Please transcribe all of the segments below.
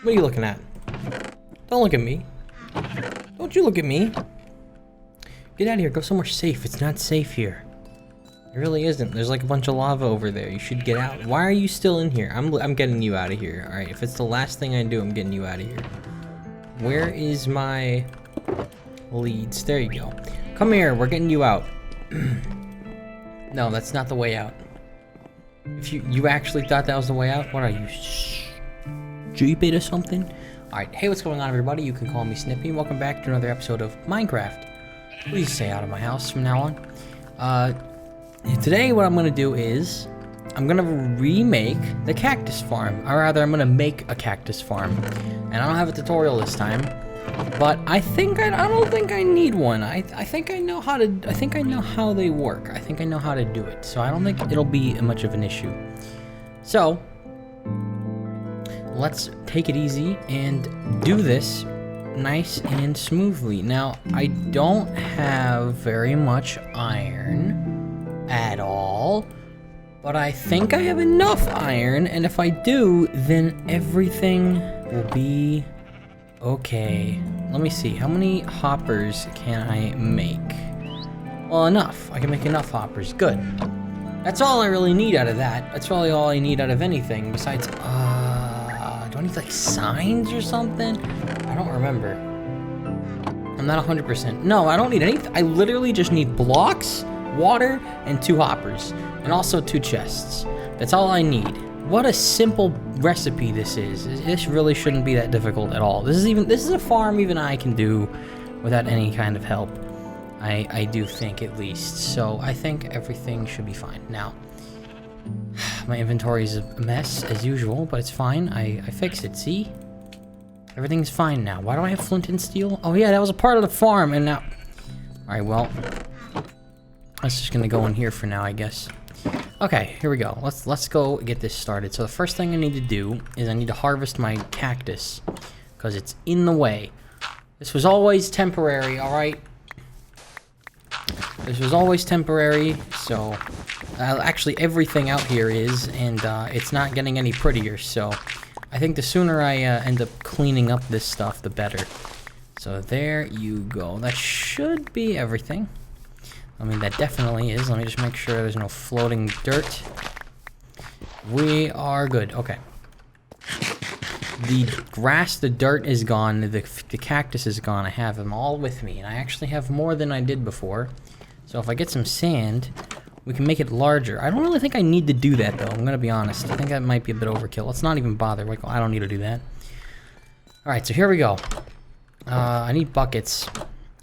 What are you looking at? Don't look at me. Don't you look at me. Get out of here. Go somewhere safe. It's not safe here. It really isn't. There's like a bunch of lava over there. You should get out. Why are you still in here? I'm getting you out of here. All right. If it's the last thing I do, I'm getting you out of here. Where is my leads? There you go. Come here. We're getting you out. No, that's not the way out. If you actually thought that was the way out, what are you, stupid or something? Alright, hey, what's going on, everybody? You can call me Snippy. Welcome back to another episode of Minecraft. Please stay out of my house from now on. Today what I'm going to do is, I'm going to remake the cactus farm. Or rather, I'm going to make a cactus farm. And I don't have a tutorial this time. But I don't think I need one. I think I know how they work. I think I know how to do it. So I don't think it'll be much of an issue. So let's take it easy and do this nice and smoothly. Now, I don't have very much iron at all, but I think I have enough iron, and if I do, then everything will be okay. Let me see. How many hoppers can I make? Well, enough. I can make enough hoppers. Good. That's all I really need out of that. That's really all I need out of anything. Besides, do I need like signs or something? I don't remember. I'm not 100%. No, I don't need anything. I literally just need blocks, water, and 2 hoppers. And also 2 chests. That's all I need. What a simple recipe this is. This really shouldn't be that difficult at all. This is a farm even I can do without any kind of help. I do think, at least. So I think everything should be fine. Now, my inventory is a mess as usual, but it's fine. I fixed it. See? Everything's fine now. Why do I have flint and steel? Oh yeah, that was a part of the farm, and now. All right, well, that's just gonna go in here for now, I guess. Okay, here we go. Let's go get this started. So the first thing I need to do is I need to harvest my cactus because it's in the way. This was always temporary, all right? This was always temporary, so actually everything out here is, and it's not getting any prettier, so I think the sooner I end up cleaning up this stuff, the better. So there you go. That should be everything. I mean, that definitely is. Let me just make sure there's no floating dirt. We are good. Okay. The grass, the dirt is gone. The cactus is gone. I have them all with me. And I actually have more than I did before. So if I get some sand, we can make it larger. I don't really think I need to do that, though. I'm going to be honest. I think that might be a bit overkill. Let's not even bother. Like, I don't need to do that. Alright, so here we go. I need buckets.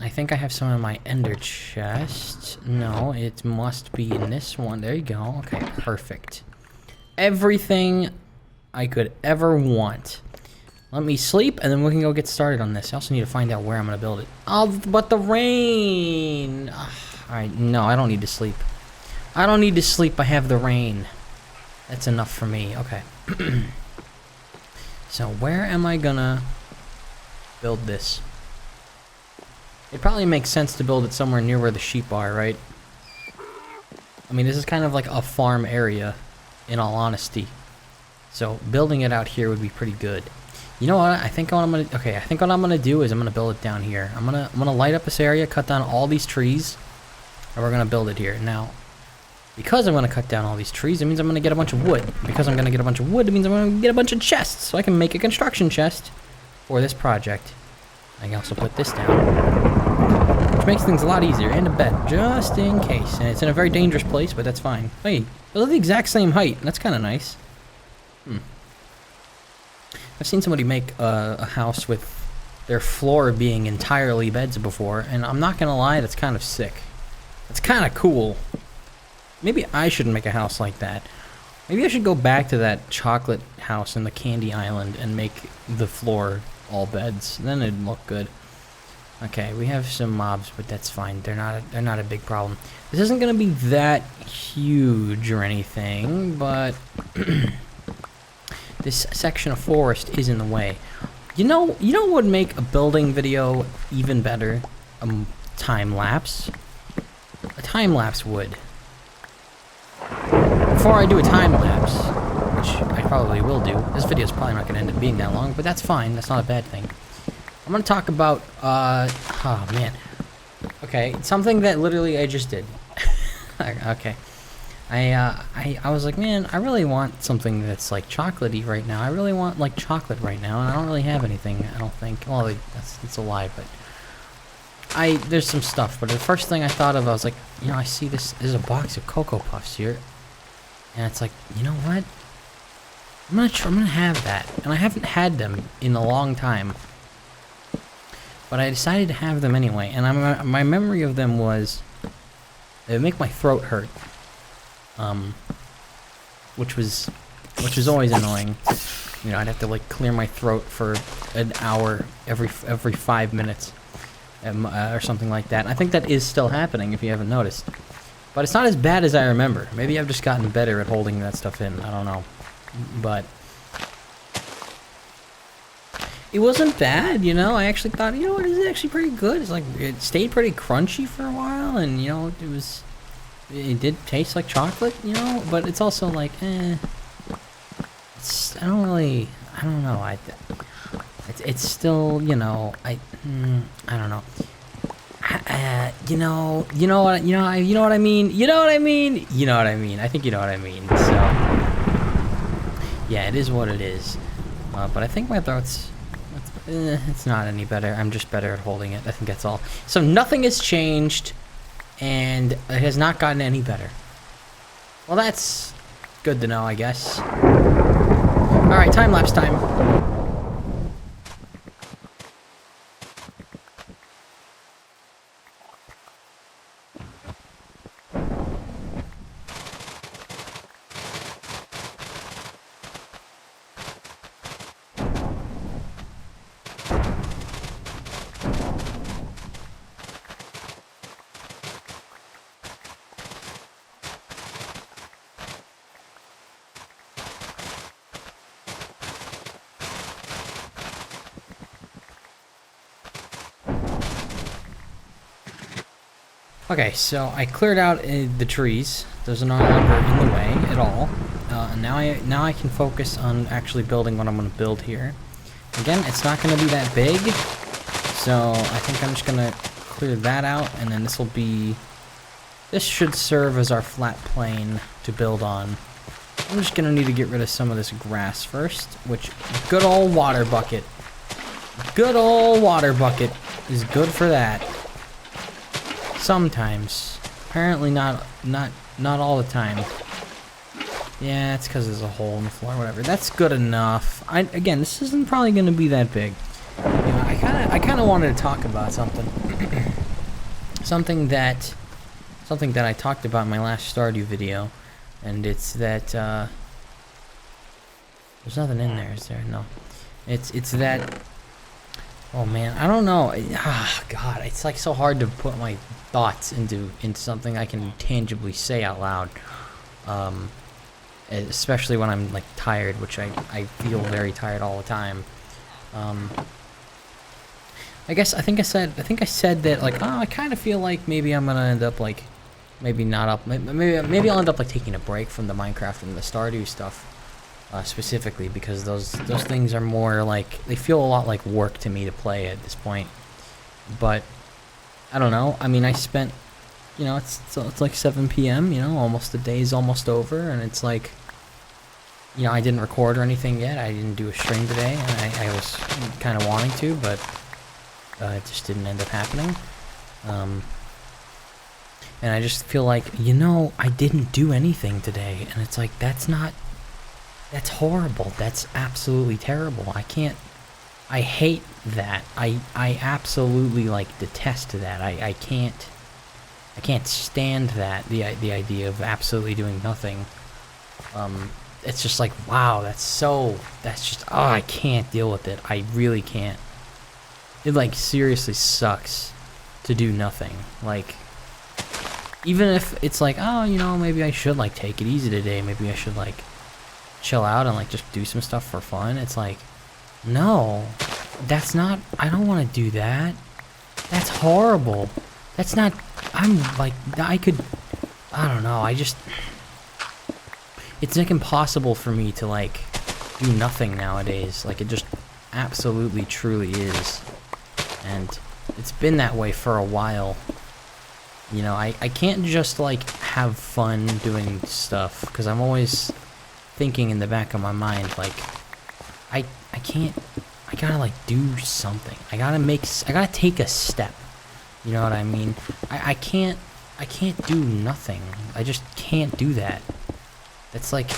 I think I have some in my ender chest. No, it must be in this one. There you go. Okay, perfect. Everything I could ever want. Let me sleep, and then we can go get started on this. I also need to find out where I'm going to build it. Oh, but the rain! Alright, no, I don't need to sleep. I don't need to sleep. I have the rain. That's enough for me. Okay. So, where am I going to build this? It probably makes sense to build it somewhere near where the sheep are, right? I mean, this is kind of like a farm area, in all honesty. So, building it out here would be pretty good. You know what? I think what I'm gonna do is I'm gonna build it down here. I'm gonna light up this area, cut down all these trees, and we're gonna build it here. Now, because I'm gonna cut down all these trees, it means I'm gonna get a bunch of wood. Because I'm gonna get a bunch of wood, it means I'm gonna get a bunch of chests, so I can make a construction chest for this project. I can also put this down, which makes things a lot easier, and a bed, just in case. And it's in a very dangerous place, but that's fine. Hey, they're the exact same height. That's kind of nice. I've seen somebody make a house with their floor being entirely beds before, and I'm not gonna lie, that's kind of sick. That's kind of cool. Maybe I should make a house like that. Maybe I should go back to that chocolate house in the Candy Island and make the floor all beds. Then it'd look good. Okay, we have some mobs, but that's fine. They're not a big problem. This isn't gonna be that huge or anything, but this section of forest is in the way. You know what would make a building video even better? Time lapse. A time lapse would. Before I do a time lapse, which I probably will do. This video's probably not gonna end up being that long, but that's fine. That's not a bad thing. I'm gonna talk about, oh man. Okay, something that literally I just did. Okay. I was like, man, I really want something that's like chocolatey right now. I really want like chocolate right now, and I don't really have anything, I don't think. Well, that's a lie, but there's some stuff. But the first thing I thought of, I was like, you know, I see there's a box of Cocoa Puffs here, and it's like, you know what? I'm gonna have that, and I haven't had them in a long time. But I decided to have them anyway, and my memory of them was it would make my throat hurt, which was always annoying. You know, I'd have to like clear my throat for an hour every 5 minutes, or something like that. And I think that is still happening if you haven't noticed, but it's not as bad as I remember. Maybe I've just gotten better at holding that stuff in. I don't know, but. It wasn't bad, you know. I actually thought, you know what, it's actually pretty good. It's like, it stayed pretty crunchy for a while, and, you know, it did taste like chocolate, you know, but it's also like, I don't know, it's still, you know, I don't know. You know what I mean? You know what I mean? You know what I mean? I think you know what I mean. So, yeah, it is what it is. But I think my throat's... it's not any better. I'm just better at holding it. I think that's all. So nothing has changed, and it has not gotten any better. Well, that's good to know, I guess. Alright, time-lapse time. Okay, so I cleared out the trees. Those are no longer in the way at all. And now I can focus on actually building what I'm going to build here. Again, it's not going to be that big, so I think I'm just going to clear that out, and then this should serve as our flat plane to build on. I'm just going to need to get rid of some of this grass first, which, good old water bucket. Good old water bucket is good for that. Sometimes. Apparently not all the time. Yeah, it's because there's a hole in the floor, whatever. That's good enough. Again, this isn't probably going to be that big. You know, I kind of wanted to talk about something. something that I talked about in my last Stardew video, and it's that there's nothing in there, is there? No. It's that. Oh man, I don't know. God, it's like so hard to put my thoughts into something I can tangibly say out loud. Especially when I'm like tired, which I feel very tired all the time. I think I said that, like, oh, I kind of feel like maybe I'm gonna end up like, maybe I'll end up like taking a break from the Minecraft and the Stardew stuff. Specifically because those things are more like, they feel a lot like work to me to play at this point. But I don't know. I mean, I spent, you know, it's like 7 p.m. You know, almost the day's almost over, and it's like, you know, I didn't record or anything yet. I didn't do a stream today, and I was kind of wanting to, but it just didn't end up happening. And I just feel like, you know, I didn't do anything today, and it's like, that's horrible. That's absolutely terrible. I hate that. I absolutely like detest that. I can't stand that, the idea of absolutely doing nothing. It's just like, wow, oh, I can't deal with it. I really can't. It like seriously sucks to do nothing. Like, even if it's like, oh, you know, maybe I should like take it easy today. Maybe I should like chill out and like just do some stuff for fun. It's like, no, that's not, I don't want to do that. That's horrible. That's not, I'm like, I don't know, it's like impossible for me to like do nothing nowadays. Like, it just absolutely truly is. And it's been that way for a while. You know, I can't just, like, have fun doing stuff, because I'm always thinking in the back of my mind, like, I gotta, like, do something. I gotta take a step. You know what I mean? I can't do nothing. I just can't do that. It's like,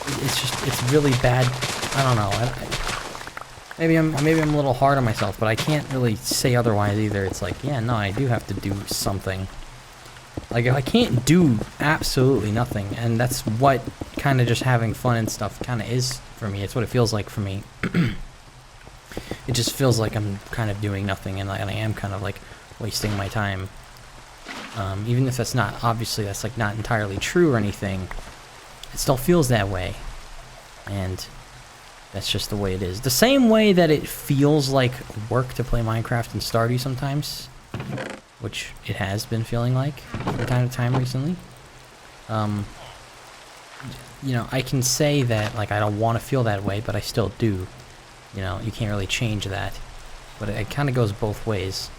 it's really bad. I don't know. Maybe I'm a little hard on myself, but I can't really say otherwise either. It's like, yeah, no, I do have to do something. Like, I can't do absolutely nothing, and that's what kind of just having fun and stuff kind of is for me. It's what it feels like for me. It just feels like I'm kind of doing nothing, and I am kind of like wasting my time. Even if that's not, obviously that's like not entirely true or anything, it still feels that way. And that's just the way it is. The same way that it feels like work to play Minecraft and Stardew sometimes, which it has been feeling like from time to time recently. You know, I can say that, like, I don't want to feel that way, but I still do. You know, you can't really change that. But it kind of goes both ways.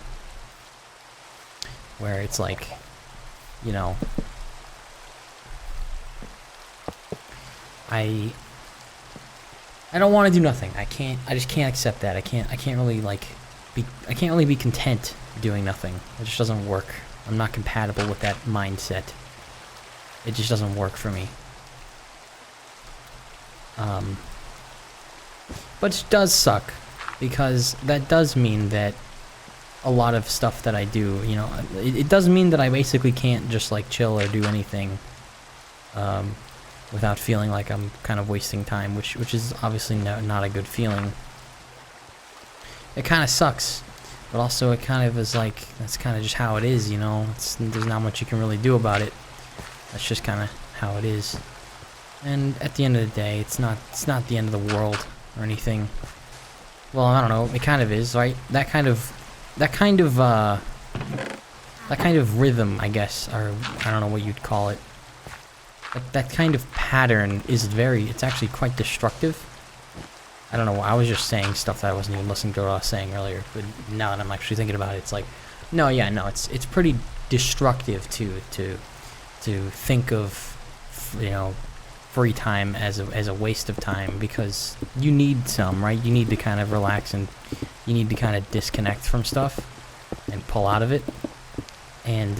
Where it's like, you know, I don't want to do nothing. I just can't accept that. I can't really, like, I can't really be content doing nothing. It just doesn't work. I'm not compatible with that mindset. It just doesn't work for me. But it does suck, because that does mean that a lot of stuff that I do, you know, it does mean that I basically can't just, like, chill or do anything without feeling like I'm kind of wasting time, which is obviously not a good feeling. It kind of sucks, but also it kind of is like, that's kind of just how it is, you know. There's not much you can really do about it. That's just kind of how it is. And at the end of the day, it's not the end of the world or anything. Well, I don't know, it kind of is, right? That kind of rhythm, I guess, or I don't know what you'd call it. That kind of pattern is it's actually quite destructive. I don't know, I was just saying stuff that I wasn't even listening to what I was saying earlier, but now that I'm actually thinking about it, it's like, no, it's pretty destructive to think of, you know, free time as a waste of time, because you need some, right? You need to kind of relax, and you need to kind of disconnect from stuff and pull out of it, and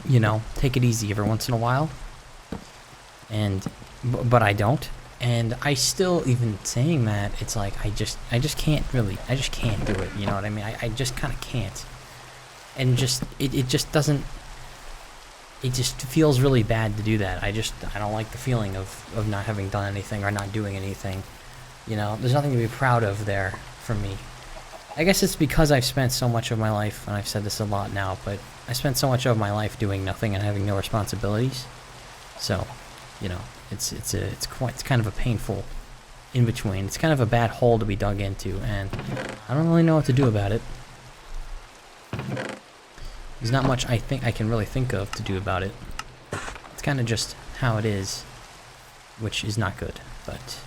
you know, take it easy every once in a while. And but I don't, and I still, even saying that, it's like I just can't do it, you know what I mean? I just kind of can't, and just it just doesn't. It just feels really bad to do that. I don't like the feeling of not having done anything or not doing anything. You know, there's nothing to be proud of there for me. I guess it's because I've spent so much of my life, and I've said this a lot now, but I spent so much of my life doing nothing and having no responsibilities. So, you know, it's kind of a painful in between. It's kind of a bad hole to be dug into, and I don't really know what to do about it. There's not much I think I can really think of to do about it. It's kind of just how it is, which is not good, but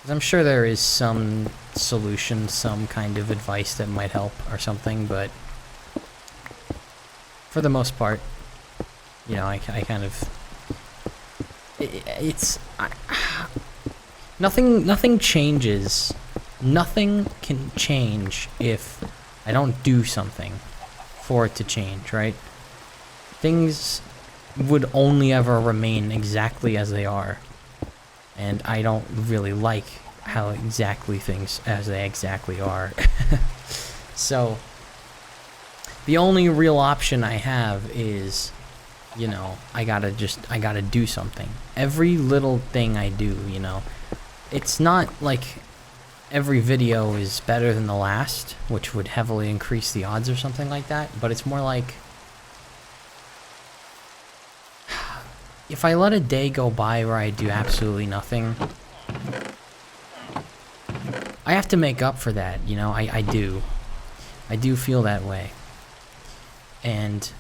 I'm sure there is some solution, some kind of advice that might help or something, but for the most part, you know, I kind of, nothing changes. Nothing can change if I don't do something for it to change, right? Things would only ever remain exactly as they are, and I don't really like how exactly things as they exactly are. So the only real option I have is, you know, I gotta do something. Every little thing I do, you know, it's not like every video is better than the last, which would heavily increase the odds or something like that, but it's more like, if I let a day go by where I do absolutely nothing, I have to make up for that, you know. I do feel that way, and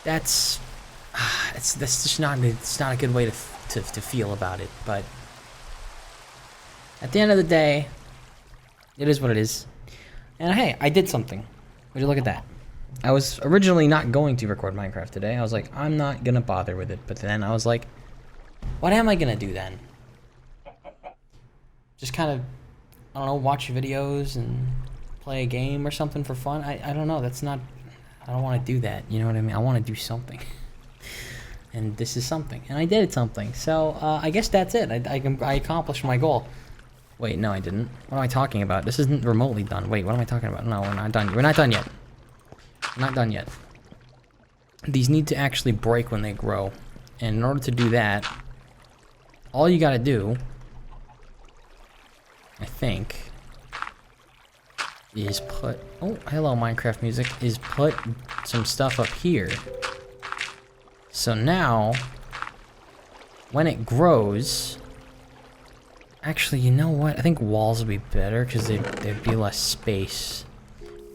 that's that's just not, it's not a good way to feel about it. But at the end of the day, it is what it is. And hey, I did something. Would you look at that? I was originally not going to record Minecraft today. I was like, I'm not gonna bother with it. But then I was like, what am I gonna do then? Just kind of, I don't know, watch videos and play a game or something for fun. I don't know. That's not, I don't want to do that. You know what I mean? I want to do something. And this is something. And I did something. So I guess that's it. I accomplished my goal. Wait, no, I didn't. What am I talking about? This isn't remotely done. Wait, what am I talking about? No, we're not done. We're not done yet. We're not done yet. These need to actually break when they grow. And in order to do that, all you gotta do, I think, is put... Oh, hello, Minecraft music. Is put some stuff up here. So now, when it grows... Actually, you know what? I think walls would be better because there'd be less space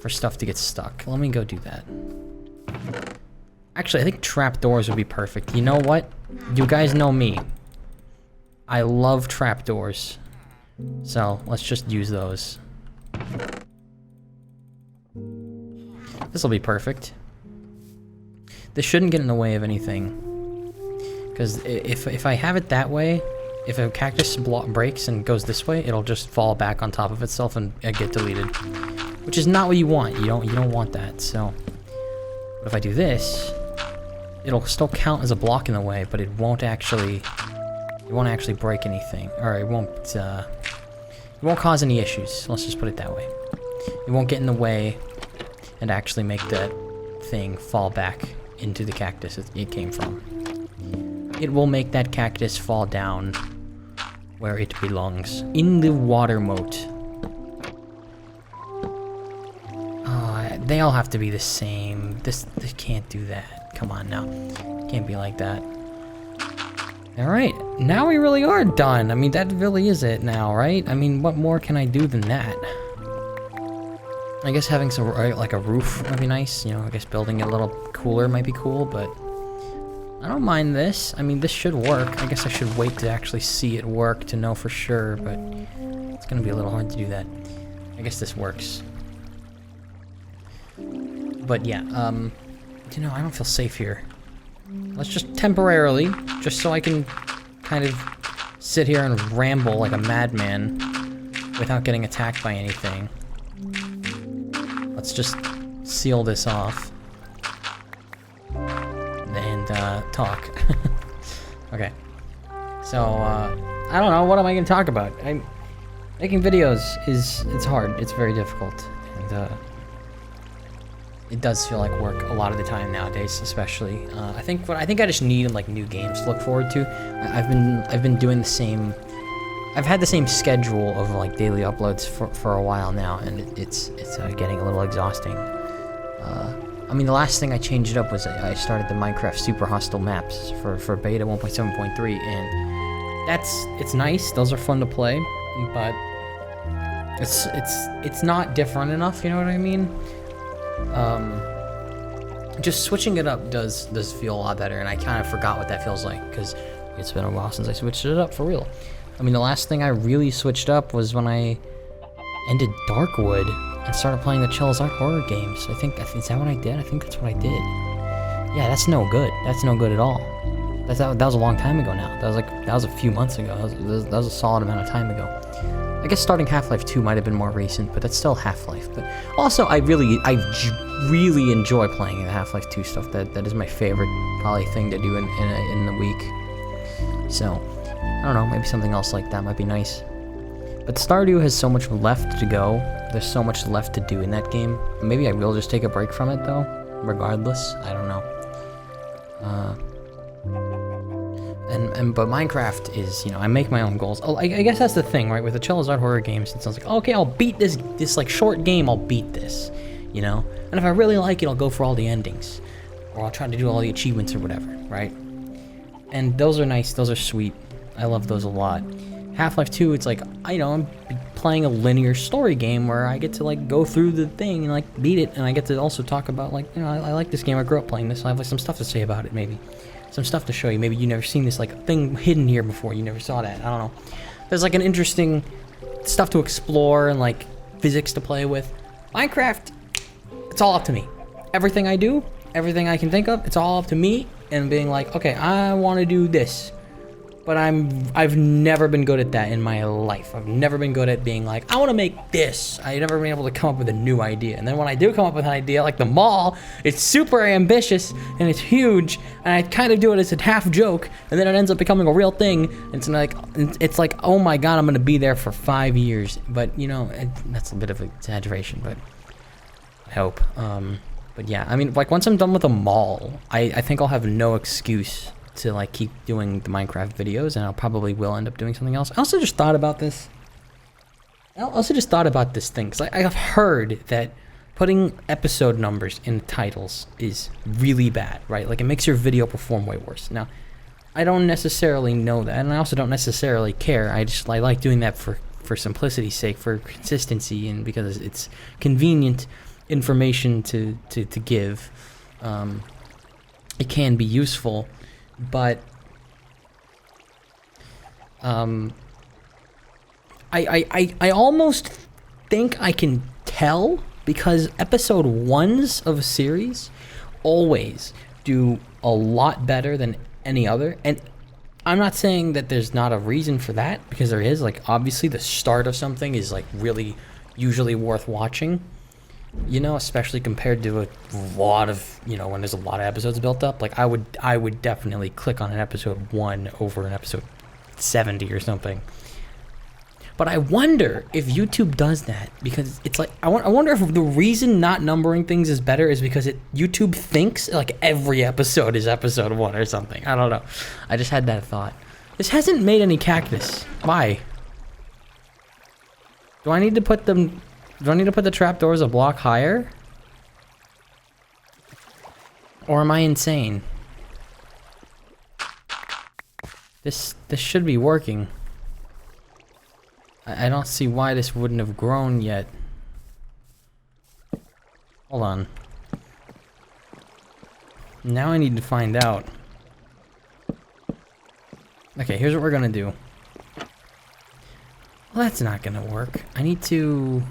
for stuff to get stuck. Let me go do that. Actually, I think trapdoors would be perfect. You know what? You guys know me. I love trapdoors. So, let's just use those. This'll be perfect. This shouldn't get in the way of anything. Because if I have it that way... If a cactus breaks and goes this way, it'll just fall back on top of itself and get deleted, which is not what you want. You don't want that. So, but if I do this, it'll still count as a block in the way, but it won't actually break anything, or it won't cause any issues. Let's just put it that way. It won't get in the way and actually make that thing fall back into the cactus it came from. It will make that cactus fall down where it belongs. In the water moat. Oh, they all have to be the same. This can't do that. Come on now. Can't be like that. Alright, now we really are done. I mean, that really is it now, right? I mean, what more can I do than that? I guess having some, like a roof would be nice. You know, I guess building it a little cooler might be cool, but... I don't mind this. I mean, this should work. I guess I should wait to actually see it work to know for sure, but it's gonna be a little hard to do that. I guess this works. But yeah, you know, I don't feel safe here. Let's just temporarily, just so I can kind of sit here and ramble like a madman without getting attacked by anything. Let's just seal this off. Talk. Okay. So, I don't know, what am I gonna talk about? Making videos it's hard, it's very difficult, and, it does feel like work a lot of the time nowadays, especially. I think I just need, like, new games to look forward to. I've been doing the same... I've had the same schedule of, like, daily uploads for a while now, and it's getting a little exhausting. I mean, the last thing I changed up was I started the Minecraft Super Hostile maps for beta 1.7.3, and it's nice. Those are fun to play, but it's not different enough. You know what I mean? Just switching it up does feel a lot better, and I kind of forgot what that feels like because it's been a while since I switched it up for real. I mean, the last thing I really switched up was when I ended Darkwood and started playing the Chill's Art horror games. Is that what I did? I think that's what I did. Yeah, that's no good. That's no good at all. That was a long time ago now. That was a few months ago. That was a solid amount of time ago. I guess starting Half-Life 2 might have been more recent, but that's still Half-Life. But also, I really enjoy playing the Half-Life 2 stuff. That is my favorite probably thing to do in the week. So, I don't know, maybe something else like that might be nice. But Stardew has so much left to go. There's so much left to do in that game. Maybe I will just take a break from it, though. Regardless. I don't know. But Minecraft is, you know, I make my own goals. I guess that's the thing, right? With the Chill's Art horror games, it sounds like, okay, I'll beat this like, short game, I'll beat this. You know? And if I really like it, I'll go for all the endings. Or I'll try to do all the achievements or whatever, right? And those are nice. Those are sweet. I love those a lot. Half-Life 2, it's like, I'm playing a linear story game where I get to, like, go through the thing and, like, beat it, and I get to also talk about, like, I like this game, I grew up playing this, I have, like, some stuff to say about it, maybe. some stuff to show you. Maybe you never seen this like thing hidden here before. You never saw that. I don't know. There's like an interesting stuff to explore and like physics to play with. Minecraft, it's all up to me. Everything I do, everything I can think of, it's all up to me and being like, okay, I want to do this. But I've never been good at that in my life. I've never been good at being like, I want to make this. I've never been able to come up with a new idea. And then when I do come up with an idea, like the mall, it's super ambitious and it's huge. And I kind of do it as a half joke. And then it ends up becoming a real thing. It's like, oh my God, I'm going to be there for 5 years. But, you know, that's a bit of an exaggeration, but I hope. But yeah, I mean, like once I'm done with the mall, I think I'll have no excuse to like keep doing the Minecraft videos, and I'll probably will end up doing something else. I also just thought about this. Thing, because I've heard that putting episode numbers in titles is really bad, right? Like it makes your video perform way worse. Now, I don't necessarily know that, and I also don't necessarily care. I like doing that for simplicity's sake, for consistency, and because it's convenient information to give. It can be useful. But I almost think I can tell, because episode 1s of a series always do a lot better than any other. And I'm not saying that there's not a reason for that, because there is. Like obviously the start of something is like really usually worth watching. You know, especially compared to a lot of, you know, when there's a lot of episodes built up. Like I would definitely click on an episode 1 over an episode 70 or something. But I wonder if YouTube does that, because it's like I wonder if the reason not numbering things is better is because YouTube thinks like every episode is episode 1 or something. I don't know. I just had that thought. This hasn't made any cactus. Why? Do I need to put the trapdoors a block higher? Or am I insane? This should be working. I don't see why this wouldn't have grown yet. Hold on. Now I need to find out. Okay, here's what we're gonna do. Well, that's not gonna work. I need to...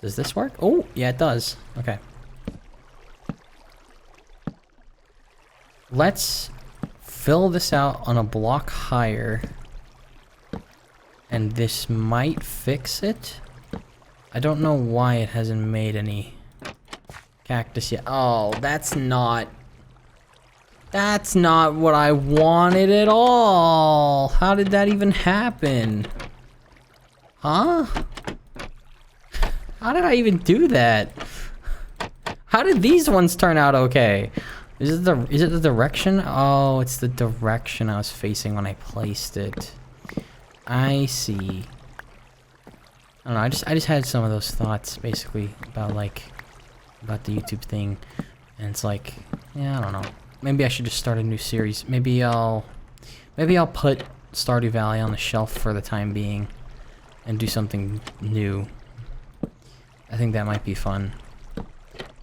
Does this work? Oh, yeah, it does. Okay. Let's fill this out on a block higher. And this might fix it. I don't know why it hasn't made any cactus yet. Oh, that's not what I wanted at all. How did that even happen? Huh? How did I even do that? How did these ones turn out okay? Is it the direction? Oh, it's the direction I was facing when I placed it. I see. I don't know, I just had some of those thoughts basically about the YouTube thing. And it's like, yeah, I don't know. Maybe I should just start a new series. Maybe I'll put Stardew Valley on the shelf for the time being and do something new. I think that might be fun,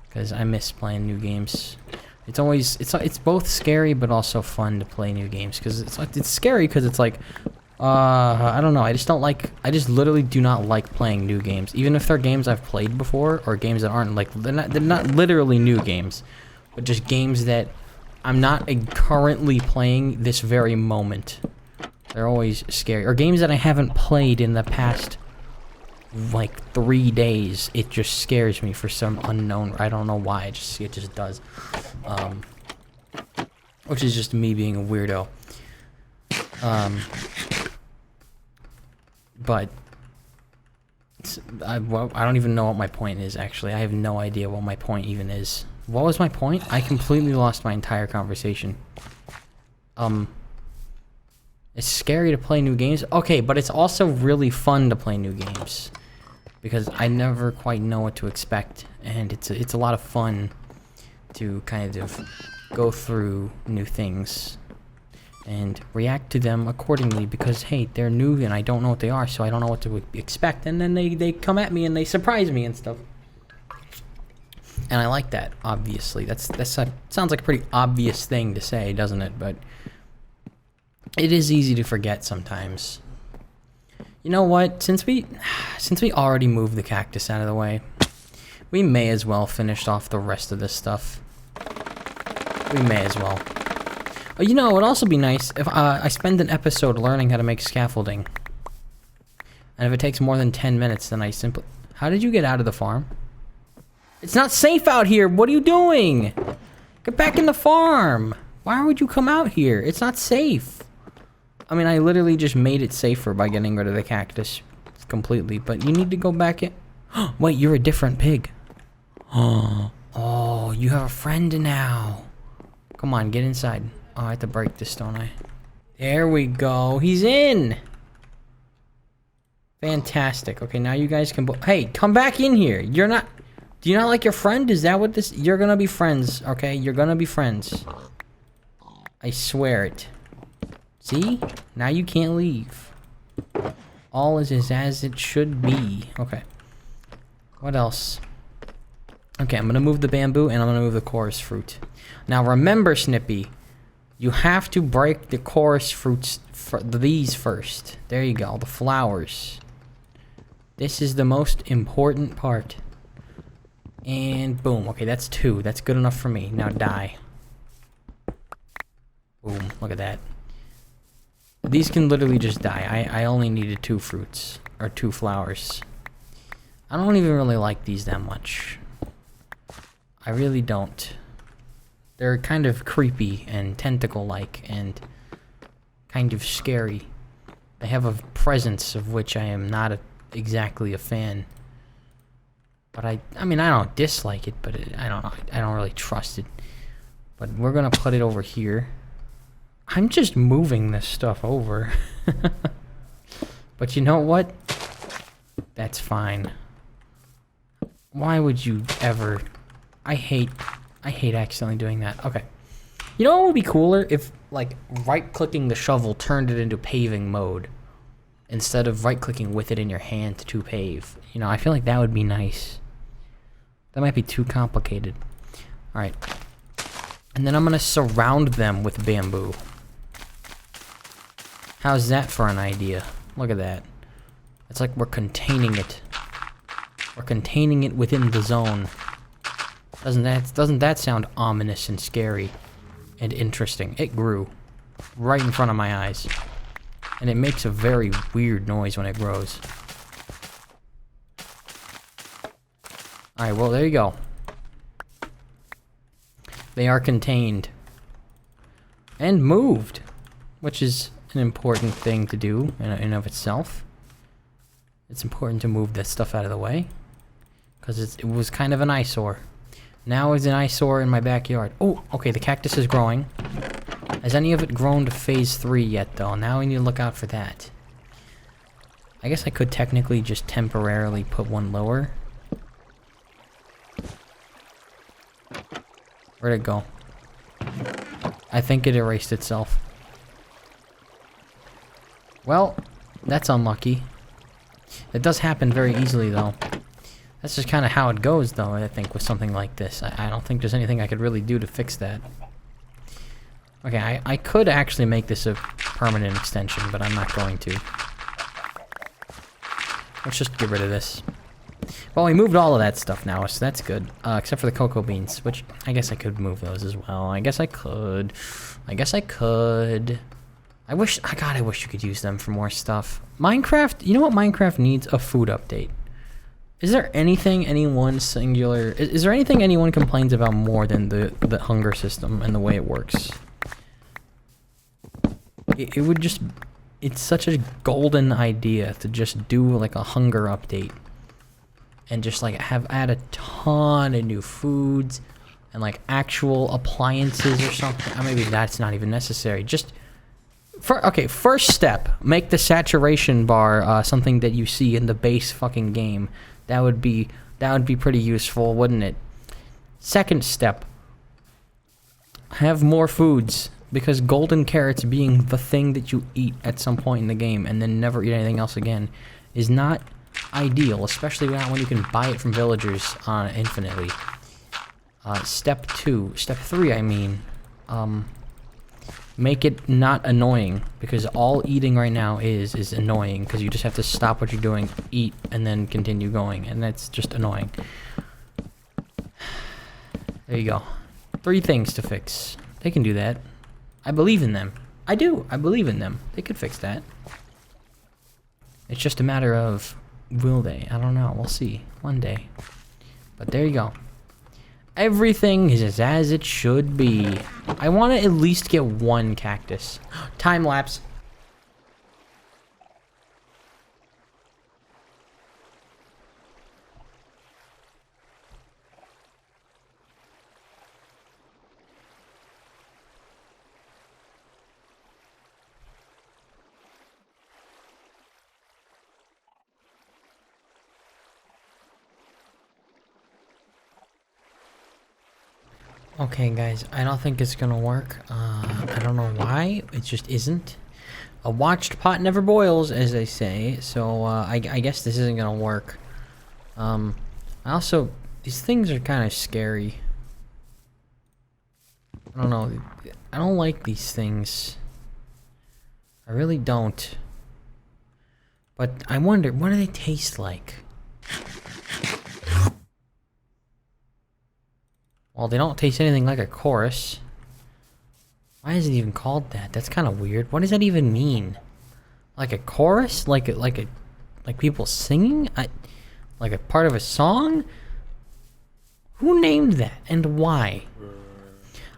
because I miss playing new games. It's both scary but also fun to play new games, because it's scary because it's like I don't know, I just literally do not like playing new games, even if they're games I've played before or games that aren't like they're not literally new games, but just games that I'm not currently playing this very moment. They're always scary, or games that I haven't played in the past like 3 days. It just scares me for some unknown, I don't know why, it just does. Which is just me being a weirdo. But I don't even know what my point is, actually. I have no idea what my point even is. What was my point? I completely lost my entire conversation. It's scary to play new games. Okay, but it's also really fun to play new games, because I never quite know what to expect, and it's a lot of fun to kind of go through new things and react to them accordingly, because hey, they're new and I don't know what they are, so I don't know what to expect, and then they come at me and they surprise me and stuff. And I like that, obviously. Sounds like a pretty obvious thing to say, doesn't it? But it is easy to forget sometimes. You know what? Since we already moved the cactus out of the way, we may as well finish off the rest of this stuff. We may as well. Oh, you know, it would also be nice if I spend an episode learning how to make scaffolding. And if it takes more than 10 minutes, then I simply... How did you get out of the farm? It's not safe out here! What are you doing? Get back in the farm! Why would you come out here? It's not safe. I mean, I literally just made it safer by getting rid of the cactus completely, but you need to go back in... Wait, you're a different pig. Oh, you have a friend now. Come on, get inside. Oh, I have to break this, don't I? There we go. He's in! Fantastic. Okay, now you guys can... Hey, come back in here. You're not... Do you not like your friend? Is that what this... You're gonna be friends, okay? You're gonna be friends. I swear it. See? Now you can't leave. All is as it should be. Okay. What else? Okay, I'm gonna move the bamboo and I'm gonna move the chorus fruit. Now remember, Snippy, you have to break the chorus fruits for these first. There you go, the flowers. This is the most important part. And boom. Okay, that's 2. That's good enough for me. Now die. Boom. Look at that. These can literally just die. I only needed 2 fruits. Or 2 flowers. I don't even really like these that much. I really don't. They're kind of creepy and tentacle-like and kind of scary. They have a presence of which I am not exactly a fan. But I mean, I don't dislike it, but I don't really trust it. But we're gonna put it over here. I'm just moving this stuff over. But you know what? That's fine. Why would you ever... I hate accidentally doing that. Okay. You know what would be cooler? If, like, right-clicking the shovel turned it into paving mode. Instead of right-clicking with it in your hand to pave. You know, I feel like that would be nice. That might be too complicated. Alright. And then I'm gonna surround them with bamboo. How's that for an idea? Look at that. It's like we're containing it. We're containing it within the zone. Doesn't that sound ominous and scary and interesting? It grew right in front of my eyes. And it makes a very weird noise when it grows. Alright, well, there you go. They are contained. And moved. Which is an important thing to do in and of itself. It's important to move this stuff out of the way. Because it was kind of an eyesore. Now it's an eyesore in my backyard. Oh, okay, the cactus is growing. Has any of it grown to phase 3 yet, though? Now we need to look out for that. I guess I could technically just temporarily put one lower. Where'd it go? I think it erased itself. Well, that's unlucky. It does happen very easily, though. That's just kind of how it goes, though, I think, with something like this. I don't think there's anything I could really do to fix that. Okay, I could actually make this a permanent extension, but I'm not going to. Let's just get rid of this. Well, we moved all of that stuff now, so that's good. Except for the cocoa beans, which I guess I could move those as well. I guess I could. I wish you could use them for more stuff. Minecraft, you know what Minecraft needs? A food update. Is there anything is there anything anyone complains about more than the hunger system and the way it works? It would just... It's such a golden idea to just do like a hunger update. And just like add a ton of new foods and like actual appliances or something. Maybe that's not even necessary. Just... Okay, first step, make the saturation bar something that you see in the base fucking game. That would be pretty useful, wouldn't it? Second step, have more foods, because golden carrots being the thing that you eat at some point in the game and then never eat anything else again is not ideal, especially not when you can buy it from villagers infinitely. Step 2. Step 3, I mean. Make it not annoying, because all eating right now is annoying, because you just have to stop what you're doing, eat, and then continue going, and that's just annoying. There you go. 3 things to fix. They can do that. I believe in them. I do. I believe in them. They could fix that. It's just a matter of, will they? I don't know. We'll see. One day. But there you go. Everything is as it should be. I want to at least get 1 cactus. Time lapse. Okay, guys, I don't think it's gonna work. I don't know why. It just isn't. A watched pot never boils, as they say. So, I guess this isn't gonna work. These things are kind of scary. I don't know. I don't like these things. I really don't. But I wonder, what do they taste like? Well, they don't taste anything like a chorus. Why is it even called that? That's kind of weird. What does that even mean? Like a chorus? Like people singing? Like a part of a song? Who named that and why?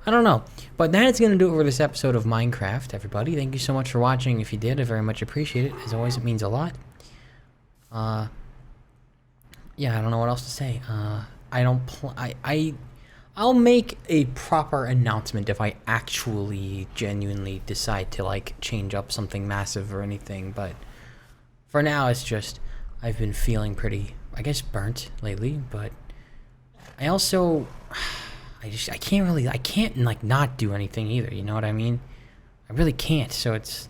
I don't know. But that is going to do it for this episode of Minecraft, everybody. Thank you so much for watching. If you did, I very much appreciate it. As always, it means a lot. Yeah, I don't know what else to say. I'll make a proper announcement if I actually genuinely decide to like change up something massive or anything, but for now it's just I've been feeling pretty, I guess, burnt lately, but I also I can't like not do anything either, you know what I mean? I really can't, so it's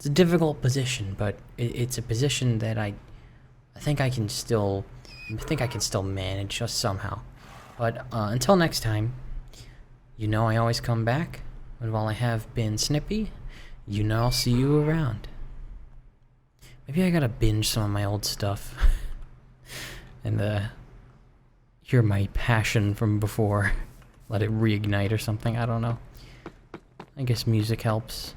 a difficult position, but it's a position that I think I can still manage just somehow. But until next time, you know I always come back. But while I have been Snippy, you know I'll see you around. Maybe I gotta binge some of my old stuff. And hear my passion from before. Let it reignite or something, I don't know. I guess music helps.